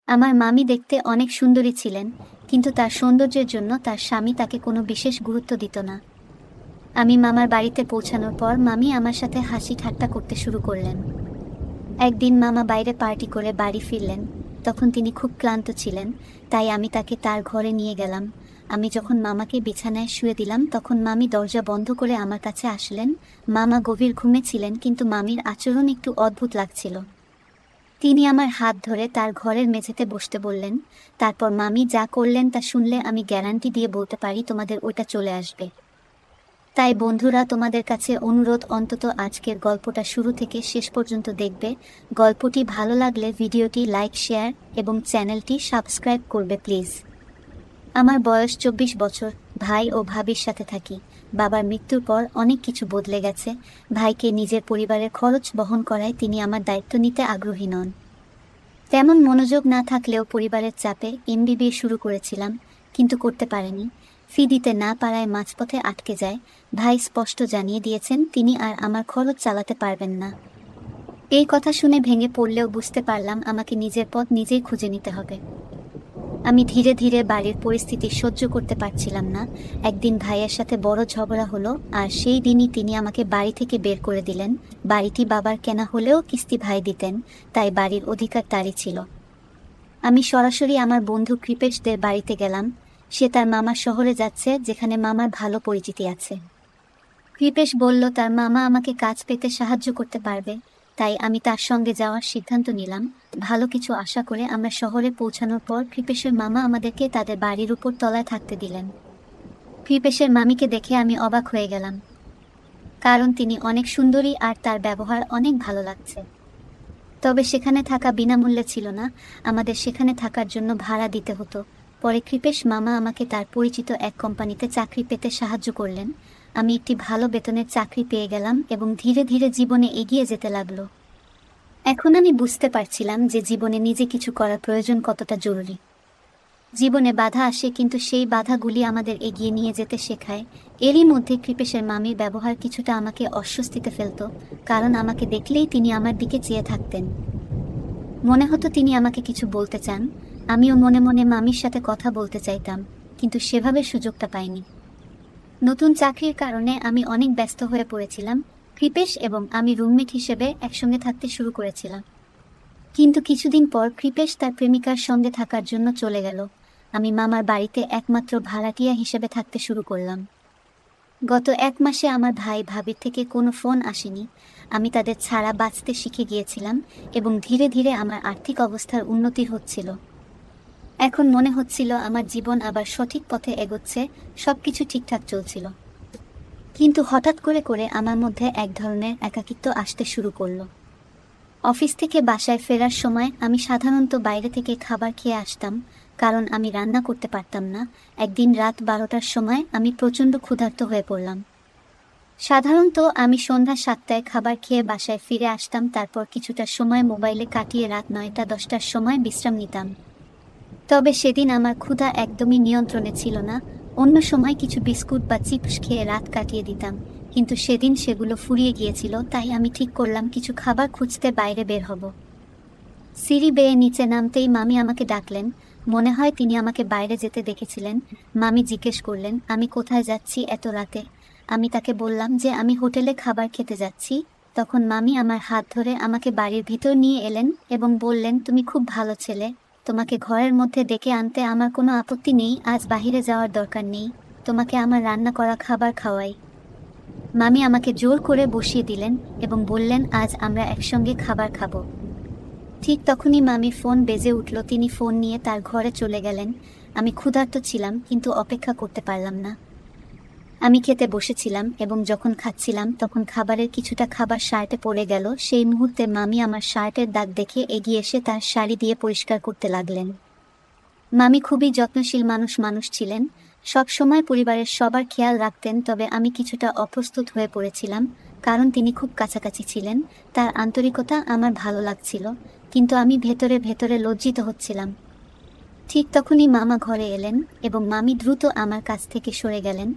আমার মামি দেখতে অনেক সুন্দরী ছিলেন, কিন্তু তার সৌন্দর্যের জন্য তার স্বামী তাকে কোনো বিশেষ গুরুত্ব দিত না। আমি মামার বাড়িতে পৌঁছানোর পর মামি আমার সাথে হাসি ঠাট্টা করতে শুরু করলেন। একদিন মামা বাইরে পার্টি করে বাড়ি ফিরলেন। তখন তিনি খুব ক্লান্ত ছিলেন, তাই আমি তাকে তার ঘরে নিয়ে গেলাম। আমি যখন মামাকে বিছানায় শুয়ে দিলাম তখন মামি দরজা বন্ধ করে আমার কাছে আসলেন। মামা গভীর ঘুমে ছিলেন, কিন্তু মামির আচরণ একটু অদ্ভুত লাগছিল। তিনি আমার হাত ধরে তার ঘরের মেঝেতে বসতে বললেন। তারপর মামি যা করলেন তা শুনলে আমি গ্যারান্টি দিয়ে বলতে পারি তোমাদের ওইটা চলে আসবে। তাই বন্ধুরা, তোমাদের কাছে অনুরোধ, অন্তত আজকের গল্পটা শুরু থেকে শেষ পর্যন্ত দেখবে। গল্পটি ভালো লাগলে ভিডিওটি লাইক, শেয়ার এবং চ্যানেলটি সাবস্ক্রাইব করবে প্লিজ। আমার বয়স 24 বছর। ভাই ও ভাবির সাথে থাকি। বাবার মৃত্যুর পর অনেক কিছু বদলে গেছে। ভাইকে নিজের পরিবারের খরচ বহন করায় তিনি আমার দায়িত্ব নিতে আগ্রহী নন। তেমন মনোযোগ না থাকলেও পরিবারের চাপে এমবিবিএ শুরু করেছিলাম, কিন্তু করতে পারেনি। ফি দিতে না পারায় মাঝপথে আটকে যায়। ভাই স্পষ্ট জানিয়ে দিয়েছেন তিনি আর আমার খরচ চালাতে পারবেন না। এই কথা শুনে ভেঙে পড়লেও বুঝতে পারলাম আমাকে নিজের পথ নিজেই খুঁজে নিতে হবে। আমি ধীরে ধীরে বাড়ির পরিস্থিতি সহ্য করতে পারছিলাম না। একদিন ভাইয়ের সাথে বড় ঝগড়া হলো, আর সেই দিনই তিনি আমাকে বাড়ি থেকে বের করে দিলেন। বাড়িটি বাবার কেনা হলেও কিস্তি ভাই দিতেন, তাই বাড়ির অধিকার তারই ছিল। আমি সরাসরি আমার বন্ধু কৃপেশদের বাড়িতে গেলাম। সে তার মামার শহরে যাচ্ছে, যেখানে মামার ভালো পরিচিতি আছে। কৃপেশ বলল তার মামা আমাকে কাজ পেতে সাহায্য করতে পারবে, তাই আমি তার সঙ্গে যাওয়ার সিদ্ধান্ত নিলাম। ভালো কিছু আশা করে আমরা শহরে পৌঁছানোর পর কৃপেশের মামা আমাদেরকে তাদের বাড়ির উপর তলায় থাকতে দিলেন। কৃপেশের মামিকে দেখে আমি অবাক হয়ে গেলাম, কারণ তিনি অনেক সুন্দরী আর তার ব্যবহার অনেক ভালো লাগছে। তবে সেখানে থাকা বিনামূল্যে ছিল না, আমাদের সেখানে থাকার জন্য ভাড়া দিতে হতো। পরে কৃপেশ মামা আমাকে তার পরিচিত এক কোম্পানিতে চাকরি পেতে সাহায্য করলেন। আমি একটি ভালো বেতনের চাকরি পেয়ে গেলাম এবং ধীরে ধীরে জীবনে এগিয়ে যেতে লাগলো। এখন আমি বুঝতে পারছিলাম যে জীবনে নিজে কিছু করার প্রয়োজন কতটা জরুরি। জীবনে বাধা আসে, কিন্তু সেই বাধাগুলি আমাদের এগিয়ে নিয়ে যেতে শেখায়। এরই মধ্যে কৃপেশের মামির ব্যবহার কিছুটা আমাকে অস্বস্তিতে ফেলতো, কারণ আমাকে দেখলেই তিনি আমার দিকে চেয়ে থাকতেন। মনে হতো তিনি আমাকে কিছু বলতে চান। আমিও মনে মনে মামির সাথে কথা বলতে চাইতাম, কিন্তু সেভাবে সুযোগটা পাইনি। নতুন চাকরির কারণে আমি অনেক ব্যস্ত হয়ে পড়েছিলাম। কৃপেশ এবং আমি রুমমেট হিসেবে একসঙ্গে থাকতে শুরু করেছিলাম। কিন্তু কিছুদিন পর কৃপেশ তার প্রেমিকার সঙ্গে থাকার জন্য চলে গেল। আমি মামার বাড়িতে একমাত্র ভাড়াটিয়া হিসেবে থাকতে শুরু করলাম। গত 1 মাসে আমার ভাই ভাবির থেকে কোনো ফোন আসেনি। আমি তাদের ছাড়া বাঁচতে শিখে গিয়েছিলাম এবং ধীরে ধীরে আমার আর্থিক অবস্থার উন্নতি হচ্ছিল। এখন মনে হচ্ছিল আমার জীবন আবার সঠিক পথে এগোচ্ছে, সবকিছু ঠিকঠাক চলছিল। কিন্তু হঠাৎ করে করে আমার মধ্যে এক ধরনের একাকিত্ব আসতে শুরু করলো। অফিস থেকে বাসায় ফেরার সময় আমি সাধারণত বাইরে থেকে খাবার খেয়ে আসতাম, কারণ আমি রান্না করতে পারতাম না। একদিন রাত 12টার সময় আমি প্রচণ্ড ক্ষুধার্ত হয়ে পড়লাম। সাধারণত আমি সন্ধ্যা 7টায় খাবার খেয়ে বাসায় ফিরে আসতাম, তারপর কিছুটা সময় মোবাইলে কাটিয়ে রাত 9টা-10টার সময় বিশ্রাম নিতাম। তবে সেদিন আমার ক্ষুধা একদমই নিয়ন্ত্রণে ছিল না। অন্য সময় কিছু বিস্কুট বা চিপস খেয়ে রাত কাটিয়ে দিতাম, কিন্তু সেদিন সেগুলো ফুরিয়ে গিয়েছিল। তাই আমি ঠিক করলাম কিছু খাবার খুঁজতে বাইরে বের হব। সিঁড়ি বেয়ে নিচে নামতেই মামি আমাকে ডাকলেন। মনে হয় তিনি আমাকে বাইরে যেতে দেখেছিলেন। মামি জিজ্ঞেস করলেন আমি কোথায় যাচ্ছি এত রাতে। আমি তাকে বললাম যে আমি হোটেলে খাবার খেতে যাচ্ছি। তখন মামি আমার হাত ধরে আমাকে বাড়ির ভিতর নিয়ে এলেন এবং বললেন, তুমি খুব ভালো ছেলে, তোমাকে ঘরের মধ্যে ডেকে আনতে আমার কোনো আপত্তি নেই। আজ বাহিরে যাওয়ার দরকার নেই, তোমাকে আমার রান্না করা খাবার খাওয়াই। মামি আমাকে জোর করে বসিয়ে দিলেন এবং বললেন, আজ আমরা একসঙ্গে খাবার খাবো। ঠিক তখনই মামির ফোন বেজে উঠল। তিনি ফোন নিয়ে তার ঘরে চলে গেলেন। আমি ক্ষুধার্ত ছিলাম, কিন্তু অপেক্ষা করতে পারলাম না। আমি খেতে বসেছিলাম এবং যখন খাচ্ছিলাম তখন খাবারের কিছুটা খাবার শার্টে পড়ে গেল। সেই মুহূর্তে মামি আমার শার্টের দাগ দেখে এগিয়ে এসে তার শাড়ি দিয়ে পরিষ্কার করতে লাগলেন। মামি খুবই যত্নশীল মানুষ ছিলেন, সব সময় পরিবারের সবার খেয়াল রাখতেন। তবে আমি কিছুটা অপ্রস্তুত হয়ে পড়েছিলাম, কারণ তিনি খুব কাছাকাছি ছিলেন। তার আন্তরিকতা আমার ভালো লাগছিল, কিন্তু আমি ভেতরে ভেতরে লজ্জিত হচ্ছিলাম। ঠিক তখনই মামা ঘরে এলেন এবং মামি দ্রুত আমার কাছ থেকে সরে গেলেন।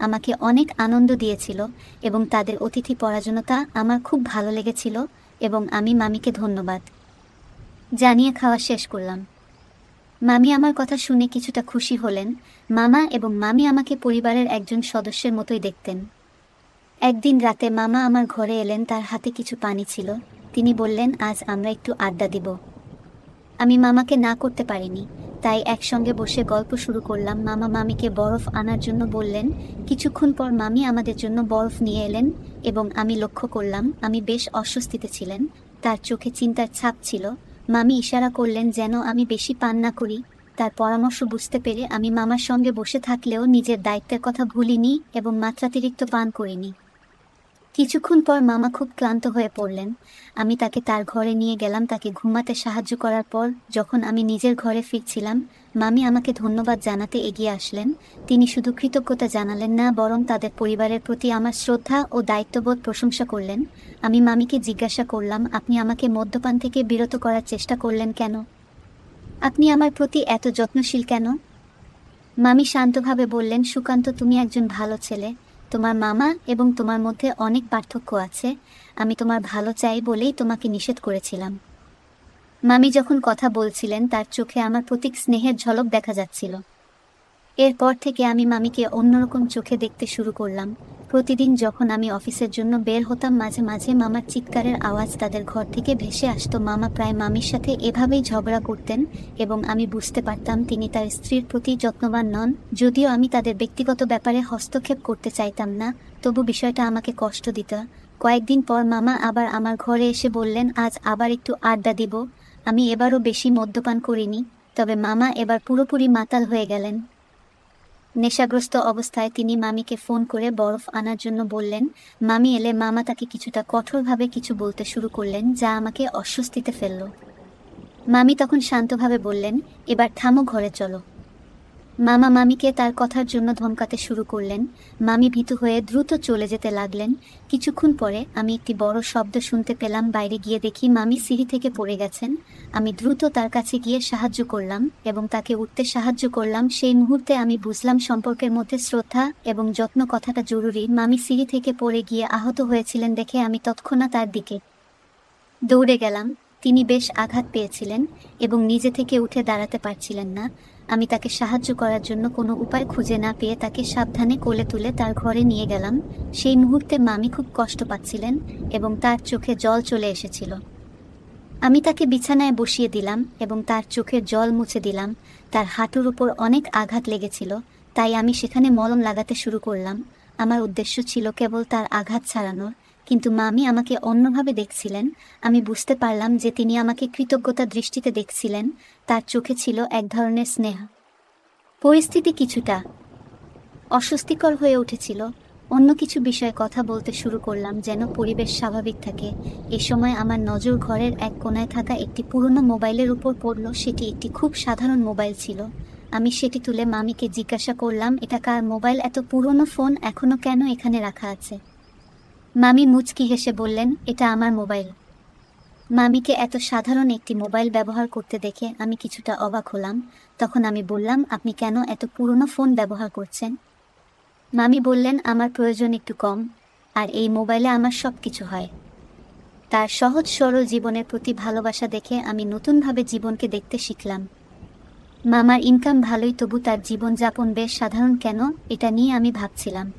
আমাকে অনেক আনন্দ দিয়েছিল এবং তাদের অতিথি পরায়ণতা আমার খুব ভালো লেগেছিল, এবং আমি মামিকে ধন্যবাদ জানিয়ে খাওয়া শেষ করলাম। মামি আমার কথা শুনে কিছুটা খুশি হলেন। মামা এবং মামি আমাকে পরিবারের একজন সদস্যের মতোই দেখতেন। একদিন রাতে মামা আমার ঘরে এলেন, তার হাতে কিছু পানি ছিল। তিনি বললেন, আজ আমরা একটু আড্ডা দিব। আমি মামাকে না করতে পারিনি, তাই একসঙ্গে বসে গল্প শুরু করলাম। মামা মামিকে বরফ আনার জন্য বললেন। কিছুক্ষণ পর মামি আমাদের জন্য বরফ নিয়ে এলেন এবং আমি লক্ষ্য করলাম আমি বেশ অস্বস্তিতে ছিলেন। তার চোখে চিন্তার ছাপ ছিল। মামি ইশারা করলেন যেন আমি বেশি পান না করি। তার পরামর্শ বুঝতে পেরে আমি মামার সঙ্গে বসে থাকলেও নিজের দায়িত্বের কথা ভুলিনি এবং মাত্রাতিরিক্ত পান করিনি। কিছুক্ষণ পর মামা খুব ক্লান্ত হয়ে পড়লেন। আমি তাকে তার ঘরে নিয়ে গেলাম তাকে ঘুমাতে সাহায্য করার পর যখন আমি নিজের ঘরে ফিরছিলাম, মামি আমাকে ধন্যবাদ জানাতে এগিয়ে আসলেন। তিনি শুধু কৃতজ্ঞতা জানালেন না, বরং তাদের পরিবারের প্রতি আমার শ্রদ্ধা ও দায়িত্ববোধ প্রশংসা করলেন। আমি মামিকে জিজ্ঞাসা করলাম, আপনি আমাকে মদ্যপান থেকে বিরত করার চেষ্টা করলেন কেন? আপনি আমার প্রতি এত যত্নশীল কেন? মামি শান্তভাবে বললেন, সুকান্ত, তুমি একজন ভালো ছেলে। তোমার মামা এবং তোমার মধ্যে অনেক পার্থক্য আছে। আমি তোমার ভালো চাই বলেই তোমাকে নিষেধ করেছিলাম। মামি যখন কথা বলছিলেন তার চোখে আমার প্রতি স্নেহের ঝলক দেখা যাচ্ছিল। এরপর থেকে আমি মামিকে অন্যরকম চোখে দেখতে শুরু করলাম। প্রতিদিন যখন আমি অফিসের জন্য বের হতাম, মাঝে মাঝে মামার চিৎকারের আওয়াজ তাদের ঘর থেকে ভেসে আসতো। মামা প্রায় মামির সাথে এভাবেই ঝগড়া করতেন এবং আমি বুঝতে পারতাম তিনি তার স্ত্রীর প্রতি যত্নবান নন। যদিও আমি তাদের ব্যক্তিগত ব্যাপারে হস্তক্ষেপ করতে চাইতাম না, তবু বিষয়টা আমাকে কষ্ট দিত। কয়েকদিন পর মামা আবার আমার ঘরে এসে বললেন, আজ আবার একটু আড্ডা দিব। আমি এবারও বেশি মদ্যপান করিনি, তবে মামা এবার পুরোপুরি মাতাল হয়ে গেলেন। নেশাগ্রস্ত অবস্থায় তিনি মামিকে ফোন করে বরফ আনার জন্য বললেন। মামি এলে মামা তাকে কিছুটা কঠোরভাবে কিছু বলতে শুরু করলেন, যা আমাকে অস্বস্তিতে ফেলল। মামি তখন শান্তভাবে বললেন, এবার থামো, ঘরে চলো। মামা মামিকে তার কথার জন্য ধমকাতে শুরু করলেন। মামি ভীতু হয়ে দ্রুত চলে যেতে লাগলেন। কিছুক্ষণ পরে আমি একটি বড় শব্দ শুনতে পেলাম। বাইরে গিয়ে দেখি মামি সিঁড়ি থেকে পড়ে গেছেন। আমি দ্রুত তার কাছে গিয়ে সাহায্য করলাম এবং তাকে উঠতে সাহায্য করলাম। সেই মুহূর্তে আমি বুঝলাম সম্পর্কের মধ্যে শ্রদ্ধা এবং যত্ন কথাটা জরুরি। মামি সিঁড়ি থেকে পড়ে গিয়ে আহত হয়েছিলেন দেখে আমি তৎক্ষণাৎ তার দিকে দৌড়ে গেলাম। তিনি বেশ আঘাত পেয়েছিলেন এবং নিজে থেকে উঠে দাঁড়াতে পারছিলেন না। আমি তাকে সাহায্য করার জন্য কোনো উপায় খুঁজে না পেয়ে তাকে সাবধানে কোলে তুলে তার ঘরে নিয়ে গেলাম। সেই মুহূর্তে মামি খুব কষ্ট পাচ্ছিলেন এবং তার চোখে জল চলে এসেছিল। আমি তাকে বিছানায় বসিয়ে দিলাম এবং তার চোখের জল মুছে দিলাম। তার হাঁটুর উপর অনেক আঘাত লেগেছিল, তাই আমি সেখানে মলম লাগাতে শুরু করলাম। আমার উদ্দেশ্য ছিল কেবল তার আঘাত ছাড়ানোর, কিন্তু মামি আমাকে অন্যভাবে দেখছিলেন। আমি বুঝতে পারলাম যে তিনি আমাকে কৃতজ্ঞতা দৃষ্টিতে দেখছিলেন। তার চোখে ছিল এক ধরনের স্নেহ। পরিস্থিতি কিছুটা অস্বস্তিকর হয়ে উঠেছিল। অন্য কিছু বিষয়ে কথা বলতে শুরু করলাম যেন পরিবেশ স্বাভাবিক থাকে। এ সময় আমার নজর ঘরের এক কোণায় থাকা একটি পুরনো মোবাইলের উপর পড়ল। সেটি একটি খুব সাধারণ মোবাইল ছিল। আমি সেটি তুলে মামিকে জিজ্ঞাসা করলাম, এটা কার মোবাইল? এত পুরনো ফোন এখনো কেন এখানে রাখা আছে? মামি মুচকি হেসে বললেন, এটা আমার মোবাইল। মামিকে এত সাধারণ একটি মোবাইল ব্যবহার করতে দেখে আমি কিছুটা অবাক হলাম। তখন আমি বললাম, আপনি কেন এত পুরনো ফোন ব্যবহার করছেন? মামি বললেন, আমার প্রয়োজন একটু কম, আর এই মোবাইলে আমার সব কিছু হয়। তার সহজ সরল জীবনের প্রতি ভালোবাসা দেখে আমি নতুনভাবে জীবনকে দেখতে শিখলাম। মামার ইনকাম ভালোই, তবু তার জীবনযাপন বেশ সাধারণ কেন, এটা নিয়ে আমি ভাবছিলাম।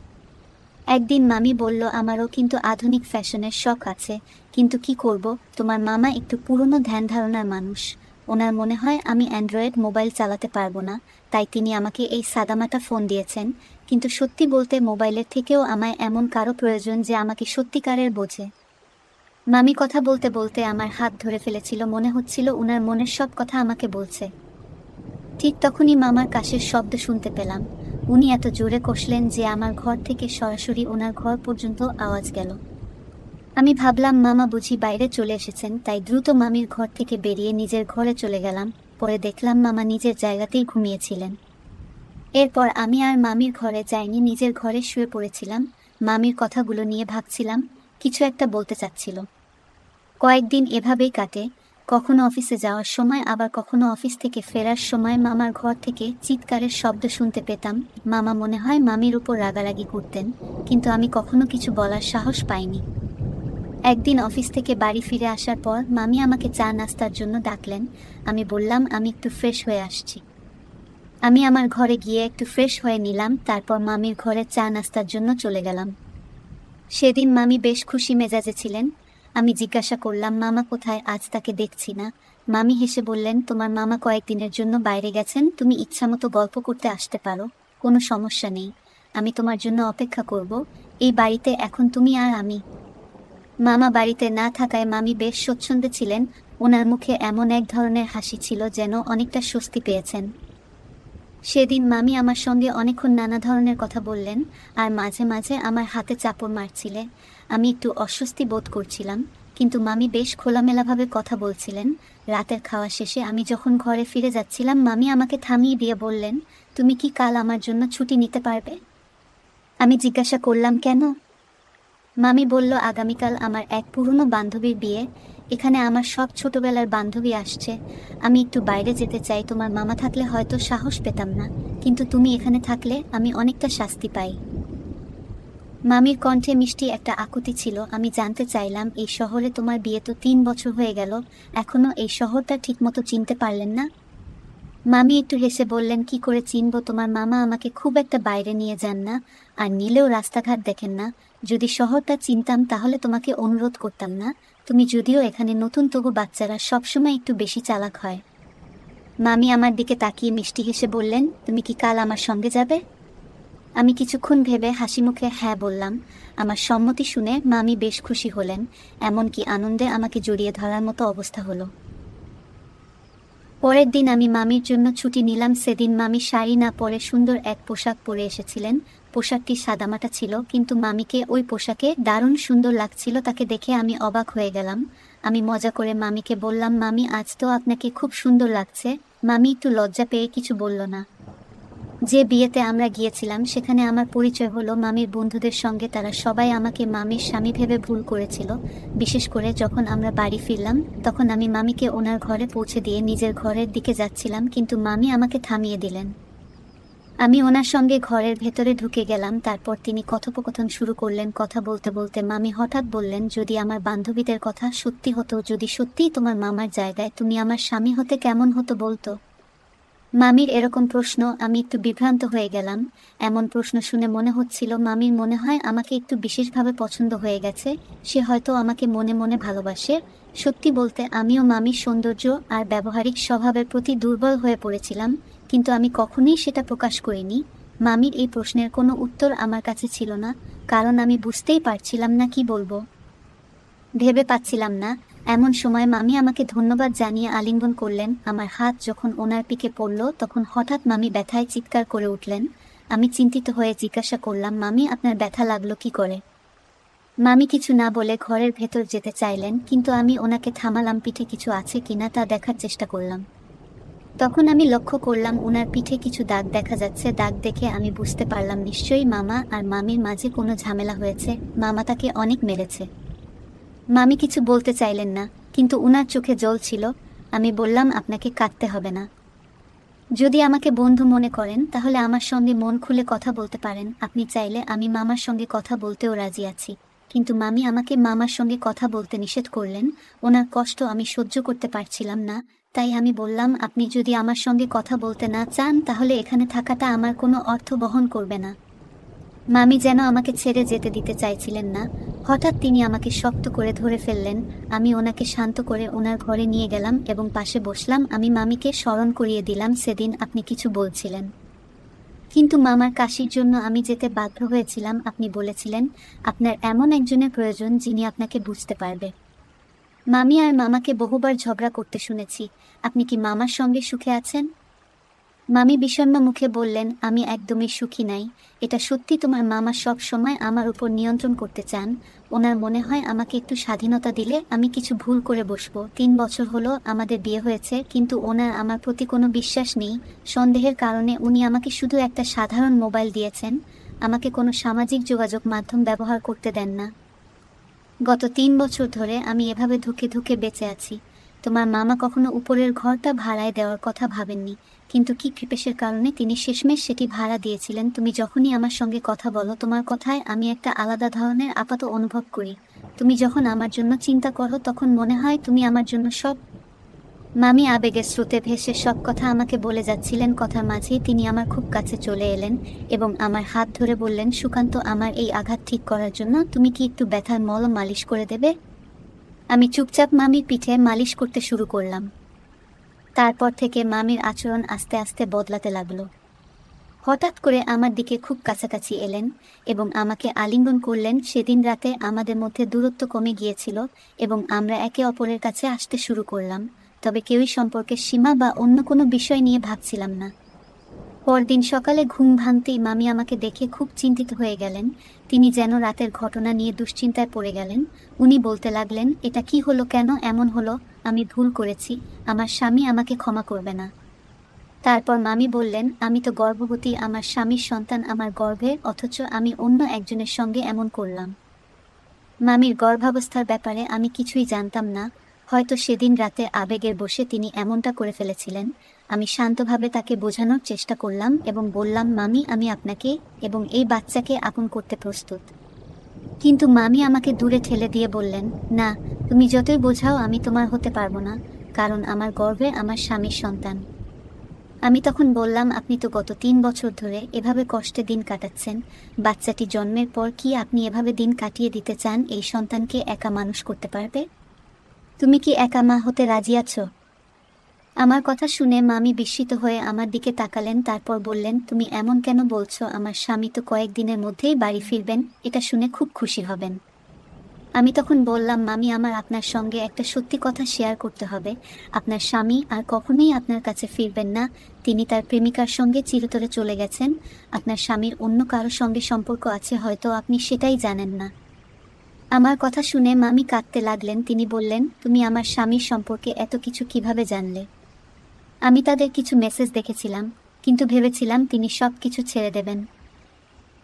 একদিন মামি বলল, আমারও কিন্তু আধুনিক ফ্যাশনের শখ আছে, কিন্তু কি করব, তোমার মামা একটু পুরনো ধ্যান ধারণার মানুষ। ওনার মনে হয় আমি অ্যান্ড্রয়েড মোবাইল চালাতে পারবো না, তাই তিনি আমাকে এই সাদামাটা ফোন দিয়েছেন। কিন্তু সত্যি বলতে মোবাইলের থেকেও আমায় এমন কারো প্রয়োজন যে আমাকে সত্যিকারের বোঝে। মামি কথা বলতে বলতে আমার হাত ধরে ফেলেছিল, মনে হচ্ছিল ওনার মনের সব কথা আমাকে বলছে। ঠিক তখনই মামার কাশের শব্দ শুনতে পেলাম। উনি এত জোরে কষলেন যে আমার ঘর থেকে সরাসরি ওনার ঘর পর্যন্ত আওয়াজ গেল। আমি ভাবলাম মামা বুঝি বাইরে চলে এসেছেন, তাই দ্রুত মামির ঘর থেকে বেরিয়ে নিজের ঘরে চলে গেলাম। পরে দেখলাম মামা নিজের জায়গাতেই ঘুমিয়েছিলেন। এরপর আমি আর মামির ঘরে যাইনি, নিজের ঘরে শুয়ে পড়েছিলাম। মামির কথাগুলো নিয়ে ভাবছিলাম, কিছু একটা বলতে চাচ্ছিল। কয়েকদিন এভাবেই কাটে। কখনো অফিসে যাওয়ার সময়, আবার কখনো অফিস থেকে ফেরার সময় মামার ঘর থেকে চিৎকারের শব্দ শুনতে পেতাম। মামা মনে হয় মামির উপর রাগারাগি করতেন, কিন্তু আমি কখনো কিছু বলার সাহস পাইনি। একদিন অফিস থেকে বাড়ি ফিরে আসার পর মামি আমাকে চা নাস্তার জন্য ডাকলেন। আমি বললাম আমি একটু ফ্রেশ হয়ে আসছি। আমি আমার ঘরে গিয়ে একটু ফ্রেশ হয়ে নিলাম, তারপর মামির ঘরে চা নাস্তার জন্য চলে গেলাম। সেদিন মামি বেশ খুশি মেজাজে ছিলেন। আমি জিজ্ঞাসা করলাম, মামা কোথায়, আজ তাকে দেখছি না। মামি হেসে বললেন, তোমার মামা কয়েকদিনের জন্য বাইরে গেছেন, তুমি ইচ্ছামতো গল্প করতে আসতে পারো, কোনো সমস্যা নেই। আমি তোমার জন্য অপেক্ষা করব। এই বাড়িতে এখন তুমি আর আমি। মামা বাড়িতে না থাকায় মামি বেশ স্বচ্ছন্দে ছিলেন। ওনার মুখে এমন এক ধরনের হাসি ছিল যেন অনেকটা স্বস্তি পেয়েছেন। সেদিন মামি আমার সঙ্গে অনেকক্ষণ নানা ধরনের কথা বললেন, আর মাঝে মাঝে আমার হাতে চাপড় মারছিলে। আমি একটু অস্বস্তি বোধ করছিলাম, কিন্তু মামি বেশ খোলামেলাভাবে কথা বলছিলেন। রাতের খাওয়া শেষে আমি যখন ঘরে ফিরে যাচ্ছিলাম, মামি আমাকে থামিয়ে দিয়ে বললেন, তুমি কি কাল আমার জন্য ছুটি নিতে পারবে? আমি জিজ্ঞাসা করলাম, কেন? মামি বলল, আগামীকাল আমার এক পুরনো বান্ধবীর বিয়ে। এখানে আমার সব ছোটবেলার বান্ধবী আসছে। আমি একটু বাইরে যেতে চাই, তোমার মামা থাকলে হয়তো সাহস পেতাম না, কিন্তু তুমি এখানে থাকলে আমি অনেকটা শাস্তি পাই। মামির কণ্ঠে মিষ্টি একটা আকুতি ছিল। আমি জানতে চাইলাম, এই শহরে তোমার বিয়ে তো 3 বছর হয়ে গেল, এখনো এই শহরটা ঠিকমতো চিনতে পারলেন না? মামি একটু হেসে বললেন, কি করে চিনব, তোমার মামা আমাকে খুব একটা বাইরে নিয়ে যান না, আর নিলেও রাস্তাঘাট দেখেন না। যদি শহরটা চিনতাম তাহলে তোমাকে অনুরোধ করতাম না। তুমি যদিও এখানে নতুন, তবু বাচ্চারা সবসময় একটু বেশি চালাক হয়। মামি আমার দিকে তাকিয়ে মিষ্টি হেসে বললেন, তুমি কি কাল আমার সঙ্গে যাবে? আমি কিছুক্ষণ ভেবে হাসি মুখে হ্যাঁ বললাম। আমার সম্মতি শুনে মামি বেশ খুশি হলেন, এমনকি আনন্দে আমাকে জড়িয়ে ধরার মতো অবস্থা হলো। পরের দিন আমি মামির জন্য ছুটি নিলাম। সেদিন মামি শাড়ি না পরে সুন্দর এক পোশাক পরে এসেছিলেন। পোশাকটি সাদামাটা ছিল, কিন্তু মামিকে ওই পোশাকে দারুণ সুন্দর লাগছিল। তাকে দেখে আমি অবাক হয়ে গেলাম। আমি মজা করে মামিকে বললাম, মামি আজ তো আপনাকে খুব সুন্দর লাগছে। মামি একটু লজ্জা পেয়ে কিছু বলল না। যে বিয়েতে আমরা গিয়েছিলাম সেখানে আমার পরিচয় হলো মামির বন্ধুদের সঙ্গে। তারা সবাই আমাকে মামির স্বামী ভেবে ভুল করেছিল। বিশেষ করে যখন আমরা বাড়ি ফিরলাম, তখন আমি মামিকে ওনার ঘরে পৌঁছে দিয়ে নিজের ঘরের দিকে যাচ্ছিলাম, কিন্তু মামি আমাকে থামিয়ে দিলেন। আমি ওনার সঙ্গে ঘরের ভেতরে ঢুকে গেলাম। তারপর তিনি কথোপকথন শুরু করলেন। কথা বলতে বলতে মামি হঠাৎ বললেন, যদি আমার বান্ধবীদের কথা সত্যি হতো, যদি সত্যিই তোমার মামার জায়গায় তুমি আমার স্বামী হতে, কেমন হতো বলতো? মামির এরকম প্রশ্ন, আমি একটু বিভ্রান্ত হয়ে গেলাম। এমন প্রশ্ন শুনে মনে হচ্ছিল মামির মনে হয় আমাকে একটু বিশেষভাবে পছন্দ হয়ে গেছে। সে হয়তো আমাকে মনে মনে ভালোবাসে। সত্যি বলতে আমিও মামির সৌন্দর্য আর ব্যবহারিক স্বভাবের প্রতি দুর্বল হয়ে পড়েছিলাম, কিন্তু আমি কখনোই সেটা প্রকাশ করিনি। মামির এই প্রশ্নের কোনো উত্তর আমার কাছে ছিল না, কারণ আমি বুঝতেই পারছিলাম না কি বলবো, ভেবে পাচ্ছিলাম না। এমন সময় মামি আমাকে ধন্যবাদ জানিয়ে আলিঙ্গন করলেন। আমার হাত যখন ওনার পিঠে পড়ল, তখন হঠাৎ মামি ব্যথায় চিৎকার করে উঠলেন। আমি চিন্তিত হয়ে জিজ্ঞাসা করলাম, মামি আপনার ব্যথা লাগলো কি করে? মামি কিছু না বলে ঘরের ভেতর যেতে চাইলেন, কিন্তু আমি ওনাকে থামালাম। পিঠে কিছু আছে কিনা তা দেখার চেষ্টা করলাম। তখন আমি লক্ষ্য করলাম ওনার পিঠে কিছু দাগ দেখা যাচ্ছে। দাগ দেখে আমি বুঝতে পারলাম নিশ্চয়ই মামা আর মামির মাঝে কোনো ঝামেলা হয়েছে। মামা তাকে অনেক মেরেছে। মামি কিছু বলতে চাইলেন না, কিন্তু উনার চোখে জল ছিল। আমি বললাম, আপনাকে কাঁদতে হবে না। যদি আমাকে বন্ধু মনে করেন তাহলে আমার সঙ্গে মন খুলে কথা বলতে পারেন। আপনি চাইলে আমি মামার সঙ্গে কথা বলতেও রাজি আছি। কিন্তু মামি আমাকে মামার সঙ্গে কথা বলতে নিষেধ করলেন। ওনার কষ্ট আমি সহ্য করতে পারছিলাম না। তাই আমি বললাম, আপনি যদি আমার সঙ্গে কথা বলতে না চান তাহলে এখানে থাকাটা আমার কোনো অর্থ বহন করবে না। মামি যেন আমাকে ছেড়ে যেতে দিতে চাইছিলেন না। হঠাৎ তিনি আমাকে শক্ত করে ধরে ফেললেন। আমি ওনাকে শান্ত করে ওনার ঘরে নিয়ে গেলাম এবং পাশে বসলাম। আমি মামিকে স্মরণ করিয়ে দিলাম, সেদিন আপনি কিছু বলছিলেন, কিন্তু মামার কাশির জন্য আমি যেতে বাধ্য হয়েছিলাম। আপনি বলেছিলেন আপনার এমন একজনের প্রয়োজন যিনি আপনাকে বুঝতে পারবে। মামি আর মামাকে বহুবার ঝগড়া করতে শুনেছি। আপনি কি মামার সঙ্গে সুখে আছেন? মামি বিষণ্ণ মুখে বললেন, আমি একদমই সুখী নাই। এটা সত্যি, তোমার মামা সব সময় আমার উপর নিয়ন্ত্রণ করতে চান। ওনার মনে হয় আমাকে একটু স্বাধীনতা দিলে আমি কিছু ভুল করে বসবো। 3 বছর হলো আমাদের বিয়ে হয়েছে, কিন্তু ওনার আমার প্রতি কোনো বিশ্বাস নেই। সন্দেহের কারণে উনি আমাকে শুধু একটা সাধারণ মোবাইল দিয়েছেন, আমাকে কোনো সামাজিক যোগাযোগ মাধ্যম ব্যবহার করতে দেন না। গত 3 বছর ধরে আমি এভাবে ধুকে ধুকে বেঁচে আছি। তোমার মামা কখনো উপরের ঘরটা ভাড়ায় দেওয়ার কথা ভাবেননি, কিন্তু কি কৃপেশের কারণে তিনি শেষমেশ সেটি ভাড়া দিয়েছিলেন। তুমি যখনই আমার সঙ্গে কথা বলো, তোমার কথায় আমি একটা আলাদা ধরনের আপাত অনুভব করি। তুমি যখন আমার জন্য চিন্তা করো, তখন মনে হয় তুমি আমার জন্য সব। মামি আবেগের স্রোতে ভেসে সব কথা আমাকে বলে যাচ্ছিলেন। কথার মাঝেই তিনি আমার খুব কাছে চলে এলেন এবং আমার হাত ধরে বললেন, সুকান্ত, আমার এই আঘাত ঠিক করার জন্য তুমি কি একটু ব্যথার মলম মালিশ করে দেবে? আমি চুপচাপ মামির পিঠে মালিশ করতে শুরু করলাম। তারপর থেকে মামির আচরণ আস্তে আস্তে বদলাতে লাগলো। হঠাৎ করে আমার দিকে খুব কাছাকাছি এলেন এবং আমাকে আলিঙ্গন করলেন। সেদিন রাতে আমাদের মধ্যে দূরত্ব কমে গিয়েছিল এবং আমরা একে অপরের কাছে আসতে শুরু করলাম, তবে কেউই সম্পর্কের সীমা বা অন্য কোনো বিষয় নিয়ে ভাবছিলাম না। পরদিন সকালে ঘুম ভাঙতেই মামি আমাকে দেখে খুব চিন্তিত হয়ে গেলেন। তিনি যেন রাতের ঘটনা নিয়ে দুশ্চিন্তায় পড়ে গেলেন। উনি বলতে লাগলেন, এটা কি হলো, কেন এমন হলো? আমি ভুল করেছি, আমার স্বামী আমাকে ক্ষমা করবে না। তারপর মামি বললেন, আমি তো গর্ভবতী, আমার স্বামীর সন্তান আমার গর্ভে, অথচ আমি অন্য একজনের সঙ্গে এমন করলাম। মামির গর্ভাবস্থার ব্যাপারে আমি কিছুই জানতাম না। হয়তো সেদিন রাতে আবেগের বশে তিনি এমনটা করে ফেলেছিলেন। আমি শান্তভাবে তাকে বোঝানোর চেষ্টা করলাম এবং বললাম, মামি, আমি আপনাকে এবং এই বাচ্চাকে আপন করতে প্রস্তুত। কিন্তু মামি আমাকে দূরে ঠেলে দিয়ে বললেন, না, তুমি যতই বোঝাও আমি তোমার হতে পারবো না, কারণ আমার গর্ভে আমার স্বামীর সন্তান। আমি তখন বললাম, আপনি তো গত 3 বছর ধরে এভাবে কষ্টে দিন কাটাচ্ছেন। বাচ্চাটি জন্মের পর কি আপনি এভাবে দিন কাটিয়ে দিতে চান? এই সন্তানকে একা মানুষ করতে পারবে? তুমি কি একা মা হতে রাজি আছো? আমার কথা শুনে মামি বিস্মিত হয়ে আমার দিকে তাকালেন। তারপর বললেন, তুমি এমন কেন বলছো? আমার স্বামী তো কয়েকদিনের মধ্যেই বাড়ি ফিরবেন, এটা শুনে খুব খুশি হবেন। আমি তখন বললাম, মামি, আমার আপনার সঙ্গে একটা সত্যি কথা শেয়ার করতে হবে। আপনার স্বামী আর কখনোই আপনার কাছে ফিরবেন না। তিনি তার প্রেমিকার সঙ্গে চিরতরে চলে গেছেন। আপনার স্বামীর অন্য কারো সঙ্গে সম্পর্ক আছে, হয়তো আপনি সেটাই জানেন না। আমার কথা শুনে মামি কাঁদতে লাগলেন। তিনি বললেন, তুমি আমার স্বামীর সম্পর্কে এত কিছু কিভাবে জানলে? আমি তাদের কিছু মেসেজ দেখেছিলাম, কিন্তু ভেবেছিলাম তিনি সব কিছু ছেড়ে দেবেন।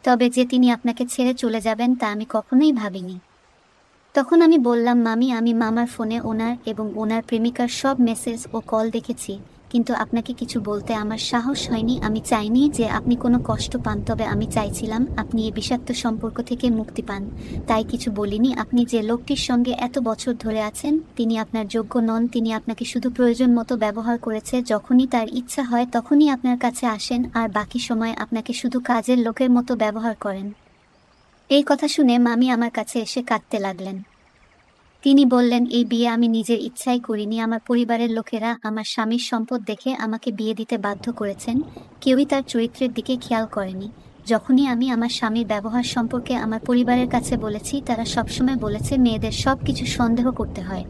তবে যে তিনি আপনাকে ছেড়ে চলে যাবেন তা আমি কখনোই ভাবিনি। তখন আমি বললাম, মামি, আমি মামার ফোনে ওনার এবং ওনার প্রেমিকার সব মেসেজ ও কল দেখেছি, কিন্তু আপনাকে কিছু বলতে আমার সাহস হয়নি। আমি চাইনি যে আপনি কোনো কষ্ট পান, তবে আমি চাইছিলাম আপনি এই বিষাক্ত সম্পর্ক থেকে মুক্তি পান, তাই কিছু বলিনি। আপনি যে লোকটির সঙ্গে এত বছর ধরে আছেন, তিনি আপনার যোগ্য নন। তিনি আপনাকে শুধু প্রয়োজন মতো ব্যবহার করেছে। যখনই তার ইচ্ছা হয় তখনই আপনার কাছে আসেন, আর বাকি সময় আপনাকে শুধু কাজের লোকের মতো ব্যবহার করেন। এই কথা শুনে মামি আমার কাছে এসে কাঁদতে লাগলেন। তিনি বললেন, এই বিয়ে আমি নিজের ইচ্ছাই করিনি। আমার পরিবারের লোকেরা আমার স্বামীর সম্পদ দেখে আমাকে বিয়ে দিতে বাধ্য করেছেন। কেউই তার চরিত্রের দিকে খেয়াল করেনি। যখনই আমি আমার স্বামীর ব্যবহার সম্পর্কে আমার পরিবারের কাছে বলেছি, তারা সবসময় বলেছে মেয়েদের সব কিছু সন্দেহ করতে হয়।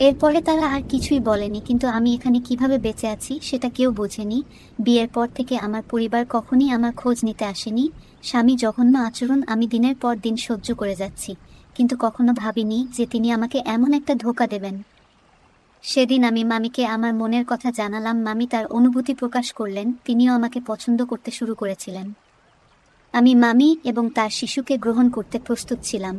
এরপরে তারা আর কিছুই বলেনি, কিন্তু আমি এখানে কিভাবে বেঁচে আছি সেটা কেউ বোঝেনি। বিয়ের পর থেকে আমার পরিবার কখনই আমার খোঁজ নিতে আসেনি। স্বামী জঘন্য আচরণ আমি দিনের পর দিন সহ্য করে যাচ্ছি, কিন্তু কখনো ভাবিনি যে তিনি আমাকে এমন একটা ধোঁকা দেবেন। সেদিন আমি মামিকে আমার মনের কথা জানালাম। মামি তার অনুভূতি প্রকাশ করলেন। তিনিও আমাকে পছন্দ করতে শুরু করেছিলেন। আমি মামি এবং তার শিশুকে গ্রহণ করতে প্রস্তুত ছিলাম।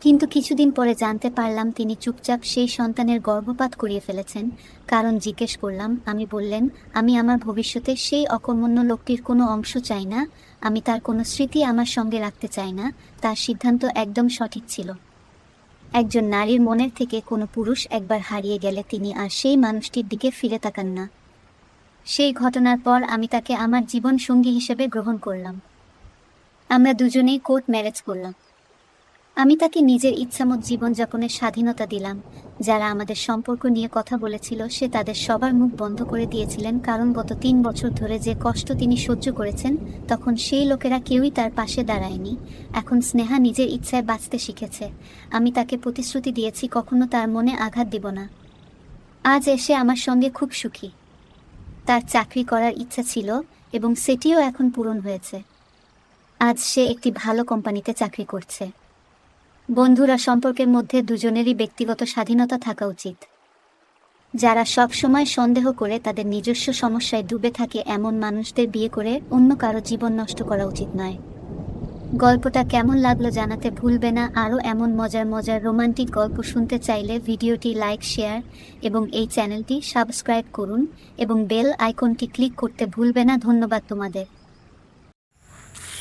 কিন্তু কিছুদিন পরে জানতে পারলাম তিনি চুপচাপ সেই সন্তানের গর্ভপাত করিয়ে ফেলেছেন। কারণ জিজ্ঞেস করলাম। আমি বললেন, আমি আমার ভবিষ্যতে সেই অকর্মণ্য লোকটির কোনো অংশ চাই না। আমি তার কোনো স্মৃতি আমার সঙ্গে রাখতে চাই না। তার সিদ্ধান্ত একদম সঠিক ছিল। একজন নারীর মনের থেকে কোনো পুরুষ একবার হারিয়ে গেলে তিনি আর সেই মানুষটির দিকে ফিরে তাকান না। সেই ঘটনার পর আমি তাকে আমার জীবন সঙ্গী হিসেবে গ্রহণ করলাম। আমরা দুজনেই কোর্ট ম্যারেজ করলাম। আমি তাকে নিজের ইচ্ছামত জীবনযাপনের স্বাধীনতা দিলাম। যারা আমাদের সম্পর্ক নিয়ে কথা বলেছিল, সে তাদের সবার মুখ বন্ধ করে দিয়েছিলেন, কারণ গত 3 বছর ধরে যে কষ্ট তিনি সহ্য করেছেন, তখন সেই লোকেরা কেউই তার পাশে দাঁড়ায়নি। এখন স্নেহা নিজের ইচ্ছায় বাঁচতে শিখেছে। আমি তাকে প্রতিশ্রুতি দিয়েছি কখনো তার মনে আঘাত দিব না। আজ এসে আমার সঙ্গে খুব সুখী। তার চাকরি করার ইচ্ছা ছিল এবং সেটিও এখন পূরণ হয়েছে। আজ সে একটি ভালো কোম্পানিতে চাকরি করছে। বন্ধুরা, সম্পর্কের মধ্যে দুজনেরই ব্যক্তিগত স্বাধীনতা থাকা উচিত। যারা সব সময় সন্দেহ করে তাদের নিজস্ব সমস্যায় ডুবে থাকে, এমন মানুষদের বিয়ে করে অন্য কারো জীবন নষ্ট করা উচিত নয়। গল্পটা কেমন লাগলো জানাতে ভুলবে না। আরও এমন মজার মজার রোমান্টিক গল্প শুনতে চাইলে ভিডিওটি লাইক, শেয়ার এবং এই চ্যানেলটি সাবস্ক্রাইব করুন এবং বেল আইকনটি ক্লিক করতে ভুলবে না। ধন্যবাদ তোমাদের।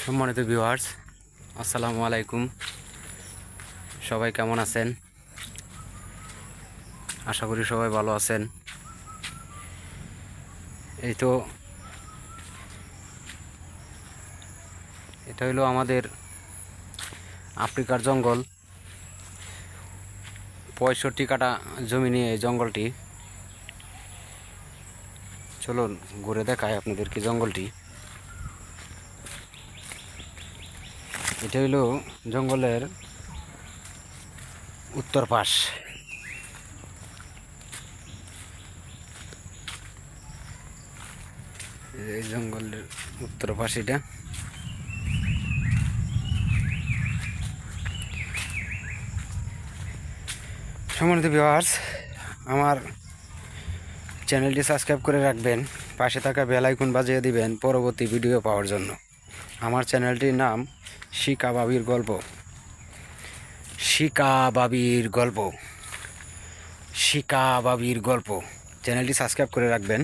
সম্মানিত ভিউয়ার্স, আসসালামু আলাইকুম। সবাই কেমন আছেন? আশা করি সবাই ভালো আছেন। এই তো এটা হলো আমাদের আফ্রিকার জঙ্গল। 65 কাঠা জমি নিয়ে এই জঙ্গলটি। চলুন ঘুরে দেখায় আপনাদেরকে জঙ্গলটি। এটা হলো জঙ্গলের উত্তর পাশ। এই জঙ্গলের উত্তর পাশ এটা। সম্মানিত ভিউয়ার্স, আমার চ্যানেলটি সাবস্ক্রাইব করে রাখবেন, পাশে থাকা বেল আইকন বাজিয়ে দিবেন পরবর্তী ভিডিও পাওয়ার জন্য। আমার চ্যানেলটির নাম শিকা বাবির গল্প। শিকা বাবির গল্প, শিকা বাবির গল্প। চ্যানেলটি সাবস্ক্রাইব করে রাখবেন।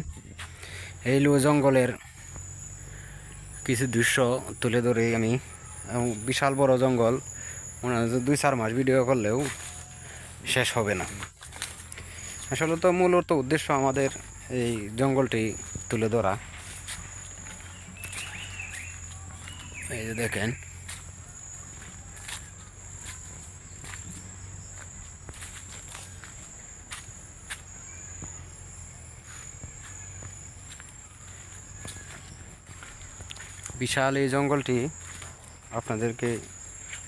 এই লো জঙ্গলের কিছু দৃশ্য তুলে ধরে আমি। বিশাল বড় জঙ্গল, মনে হয় 2-4 মাস ভিডিও করলেও শেষ হবে না। আসলে তো মূলত উদ্দেশ্য আমাদের এই জঙ্গলটি তুলে ধরা। এই যে দেখেন, বিশাল এই জঙ্গলটি আপনাদেরকে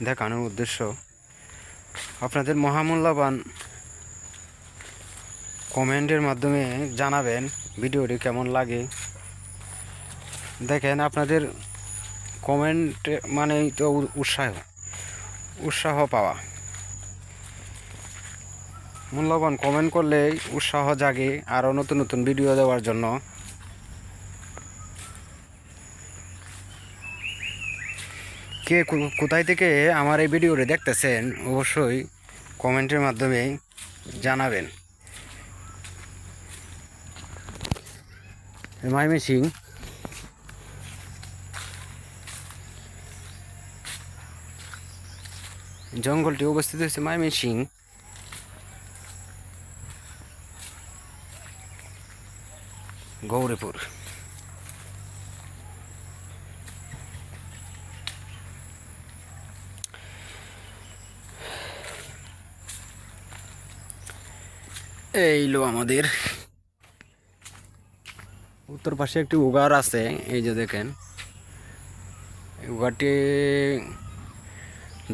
দেখানোর উদ্দেশ্য আপনাদের মহামূল্যবান কমেন্টের মাধ্যমে জানাবেন ভিডিওটি কেমন লাগে। দেখেন, আপনাদের কমেন্ট মানেই তো উৎসাহ পাওয়া। মূল্যবান কমেন্ট করলেই উৎসাহ জাগে আরও নতুন নতুন ভিডিও দেওয়ার জন্য। কে কোথায় থেকে আমার এই ভিডিওটি দেখতেছেন অবশ্যই কমেন্টের মাধ্যমে জানাবেন। ময়মনসিংহ জঙ্গলটি অবস্থিত হচ্ছে ময়মনসিংহ গৌরীপুর। এইলো আমাদের উত্তর পাশে একটি উগার আছে। এই যে দেখেন, উগারটি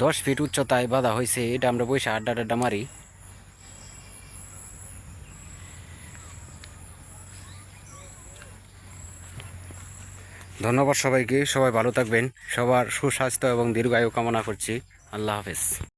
10 ফিট উচ্চতায় বাঁধা হয়েছে। এটা আমরা বসে আড্ডা মারি। ধন্যবাদ সবাইকে। সবাই ভালো থাকবেন। সবার সুস্বাস্থ্য এবং দীর্ঘায়ু কামনা করছি। আল্লাহ হাফেজ।